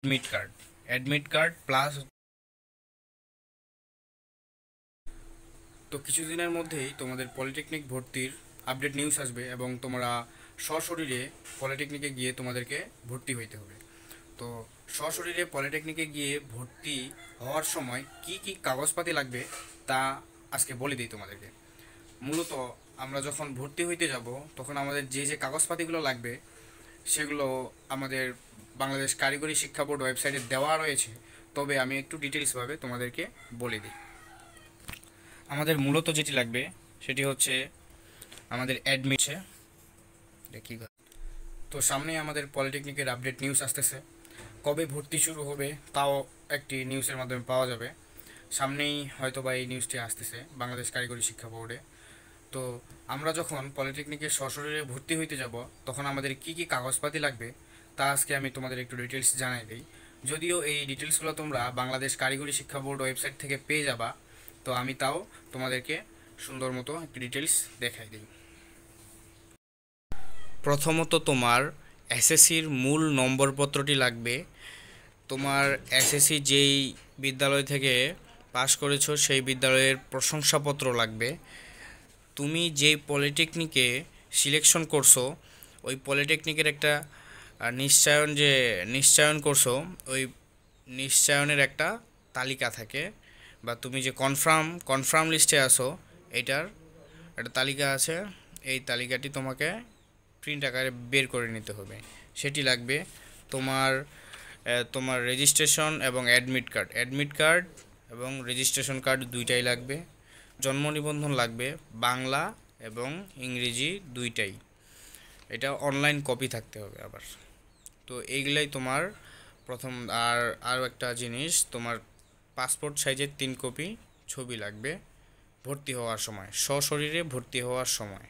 Admit card plus. তো কিছুদিনের মধ্যেই তোমাদের পলিটেকনিক ভর্তির আপডেট নিউজ আসবে এবং তোমরা সশরীরে পলিটেকনিকে গিয়ে তোমাদেরকে ভর্তি হইতে হবে। তো সশরীরে পলিটেকনিকে গিয়ে ভর্তি হওয়ার সময় কি কি কাগজপাতি লাগবে তা আজকে বলে দিই তোমাদেরকে। মূলত আমরা যখন ভর্তি হইতে যাব তখন আমাদের যে যে কাগজপাতিগুলো লাগবে সেগুলো আমাদের বাংলাদেশ কারিগরি শিক্ষা বোর্ড ওয়েবসাইটে দেওয়া রয়েছে, তবে আমি একটু ডিটেলসভাবে তোমাদেরকে বলে দিই। আমাদের মূলত যেটি লাগবে সেটি হচ্ছে আমাদের অ্যাডমিট। দেখি, তো সামনেই আমাদের পলিটেকনিকের আপডেট নিউজ আসতেছে, কবে ভর্তি শুরু হবে তাও একটি নিউজের মাধ্যমে পাওয়া যাবে। সামনেই হয়তো বা এই নিউজটি আসতেছে বাংলাদেশ কারিগরি শিক্ষা বোর্ডে। তো আমরা যখন পলিটেকনিকে সশরীরে ভর্তি হইতে যাব তখন আমাদের কি কি কাগজপাতি লাগবে তা আজকে আমি তোমাদের একটু ডিটেলস জানাই দিই। যদিও এই ডিটেলসগুলো তোমরা বাংলাদেশ কারিগরি শিক্ষা বোর্ড ওয়েবসাইট থেকে পেয়ে যাবা, তো আমি তাও তোমাদেরকে সুন্দর মতো একটু ডিটেলস দেখাই দিই। প্রথমত তোমার এসএসসির মূল নম্বরপত্রটি লাগবে। তোমার এসএসসি যেই বিদ্যালয় থেকে পাশ করেছো সেই বিদ্যালয়ের প্রশংসাপত্র লাগবে। তুমি যেই পলিটেকনিকে সিলেকশন করছো ওই পলিটেকনিকের একটা নিশ্চয়ন করছো, ওই নিশ্চয়নের একটা তালিকা থাকে, বা তুমি যে কনফার্ম লিস্টে আসো এটার একটা তালিকা আছে। এই তালিকাটি তোমাকে প্রিন্ট আকারে বের করে নিতে হবে, সেটি লাগবে। তোমার তোমার রেজিস্ট্রেশন এবং অ্যাডমিট কার্ড এবং রেজিস্ট্রেশন কার্ড দুইটাই লাগবে। জন্ম নিবন্ধন লাগবে, বাংলা এবং ইংরেজি দুইটাই। এটা অনলাইন কপি থাকতে হবে আবার। তো এইগুলাই তোমার প্রথম। আরও একটা জিনিস, তোমার পাসপোর্ট সাইজের 3 কপি ছবি লাগবে ভর্তি হওয়ার সময়, সশরীরে ভর্তি হওয়ার সময়।